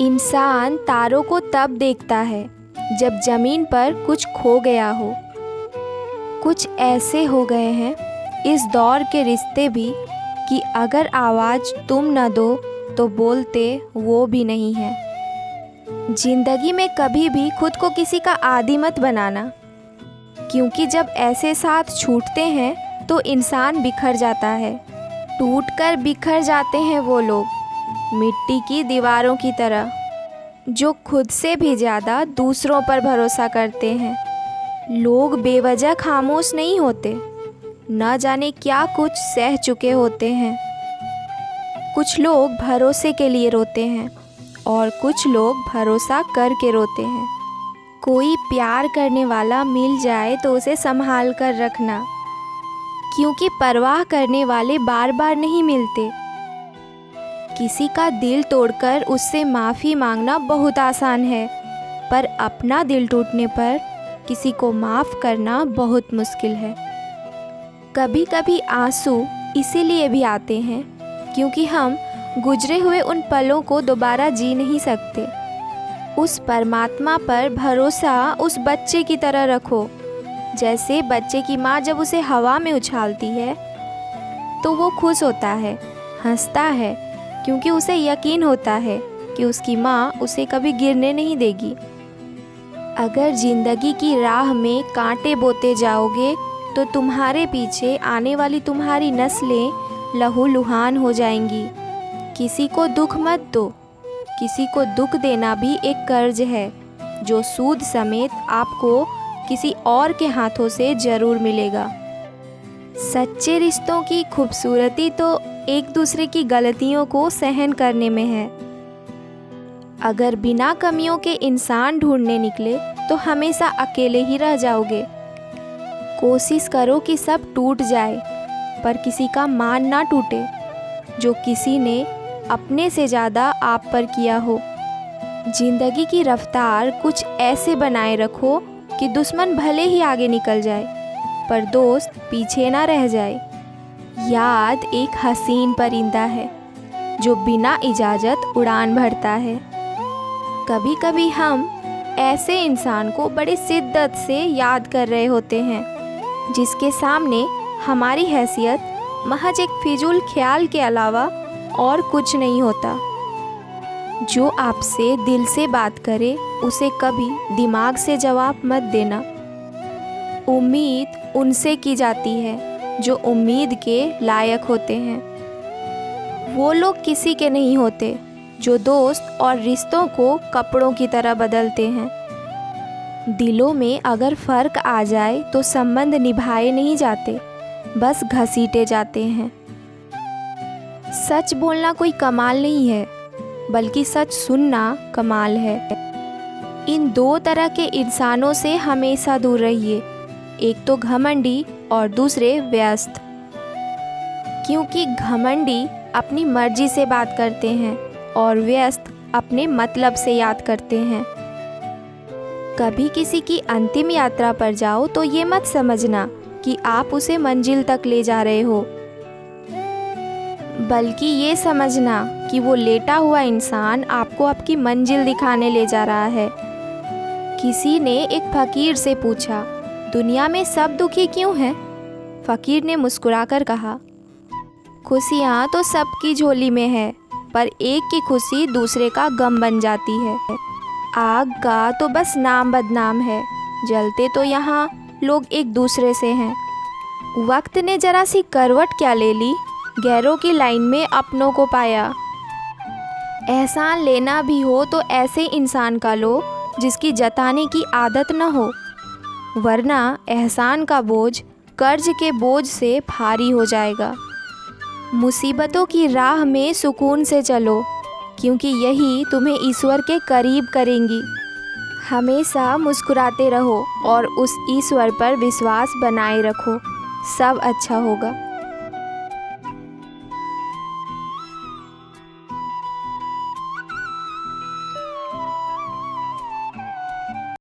इंसान तारों को तब देखता है जब ज़मीन पर कुछ खो गया हो। कुछ ऐसे हो गए हैं इस दौर के रिश्ते भी कि अगर आवाज़ तुम न दो तो बोलते वो भी नहीं है। ज़िंदगी में कभी भी खुद को किसी का आदी मत बनाना, क्योंकि जब ऐसे साथ छूटते हैं तो इंसान बिखर जाता है। टूटकर बिखर जाते हैं वो लोग, मिट्टी की दीवारों की तरह, जो खुद से भी ज़्यादा दूसरों पर भरोसा करते हैं। लोग बेवजह खामोश नहीं होते, न जाने क्या कुछ सह चुके होते हैं। कुछ लोग भरोसे के लिए रोते हैं और कुछ लोग भरोसा करके रोते हैं। कोई प्यार करने वाला मिल जाए तो उसे संभाल कर रखना, क्योंकि परवाह करने वाले बार बार नहीं मिलते। किसी का दिल तोड़कर उससे माफ़ी मांगना बहुत आसान है, पर अपना दिल टूटने पर किसी को माफ़ करना बहुत मुश्किल है। कभी कभी आंसू इसीलिए भी आते हैं क्योंकि हम गुजरे हुए उन पलों को दोबारा जी नहीं सकते। उस परमात्मा पर भरोसा उस बच्चे की तरह रखो, जैसे बच्चे की माँ जब उसे हवा में उछालती है तो वो खुश होता है, हंसता है, क्योंकि उसे यकीन होता है कि उसकी माँ उसे कभी गिरने नहीं देगी। अगर ज़िंदगी की राह में कांटे बोते जाओगे तो तुम्हारे पीछे आने वाली तुम्हारी नस्लें लहूलुहान हो जाएंगी। किसी को दुख मत दो, किसी को दुख देना भी एक कर्ज है जो सूद समेत आपको किसी और के हाथों से ज़रूर मिलेगा। सच्चे रिश्तों की खूबसूरती तो एक दूसरे की गलतियों को सहन करने में है। अगर बिना कमियों के इंसान ढूंढने निकले तो हमेशा अकेले ही रह जाओगे। कोशिश करो कि सब टूट जाए, पर किसी का मान ना टूटे जो किसी ने अपने से ज़्यादा आप पर किया हो। ज़िंदगी की रफ्तार कुछ ऐसे बनाए रखो कि दुश्मन भले ही आगे निकल जाए, पर दोस्त पीछे ना रह जाए। याद एक हसीन परिंदा है जो बिना इजाज़त उड़ान भरता है। कभी कभी हम ऐसे इंसान को बड़ी शिद्दत से याद कर रहे होते हैं जिसके सामने हमारी हैसियत महज एक फिजूल ख्याल के अलावा और कुछ नहीं होता। जो आपसे दिल से बात करे उसे कभी दिमाग से जवाब मत देना। उम्मीद उनसे की जाती है जो उम्मीद के लायक होते हैं। वो लोग किसी के नहीं होते जो दोस्त और रिश्तों को कपड़ों की तरह बदलते हैं। दिलों में अगर फ़र्क आ जाए तो संबंध निभाए नहीं जाते, बस घसीटे जाते हैं। सच बोलना कोई कमाल नहीं है, बल्कि सच सुनना कमाल है। इन दो तरह के इंसानों से हमेशा दूर रहिए, एक तो घमंडी और दूसरे व्यस्त। क्योंकि घमंडी अपनी मर्जी से बात करते हैं और व्यस्त अपने मतलब से याद करते हैं। कभी किसी की अंतिम यात्रा पर जाओ तो ये मत समझना कि आप उसे मंजिल तक ले जा रहे हो, बल्कि ये समझना कि वो लेटा हुआ इंसान आपको आपकी मंजिल दिखाने ले जा रहा है। किसी ने एक फ़कीर से पूछा, दुनिया में सब दुखी क्यों हैं? फ़कीर ने मुस्कुराकर कहा, खुशियाँ तो सबकी झोली में है, पर एक की खुशी दूसरे का गम बन जाती है। आग का तो बस नाम बदनाम है, जलते तो यहाँ लोग एक दूसरे से हैं। वक्त ने जरा सी करवट क्या ले ली, गैरों की लाइन में अपनों को पाया। एहसान लेना भी हो तो ऐसे इंसान का लो जिसकी जताने की आदत न हो, वरना एहसान का बोझ कर्ज के बोझ से भारी हो जाएगा। मुसीबतों की राह में सुकून से चलो, क्योंकि यही तुम्हें ईश्वर के करीब करेंगी। हमेशा मुस्कुराते रहो और उस ईश्वर पर विश्वास बनाए रखो, सब अच्छा होगा।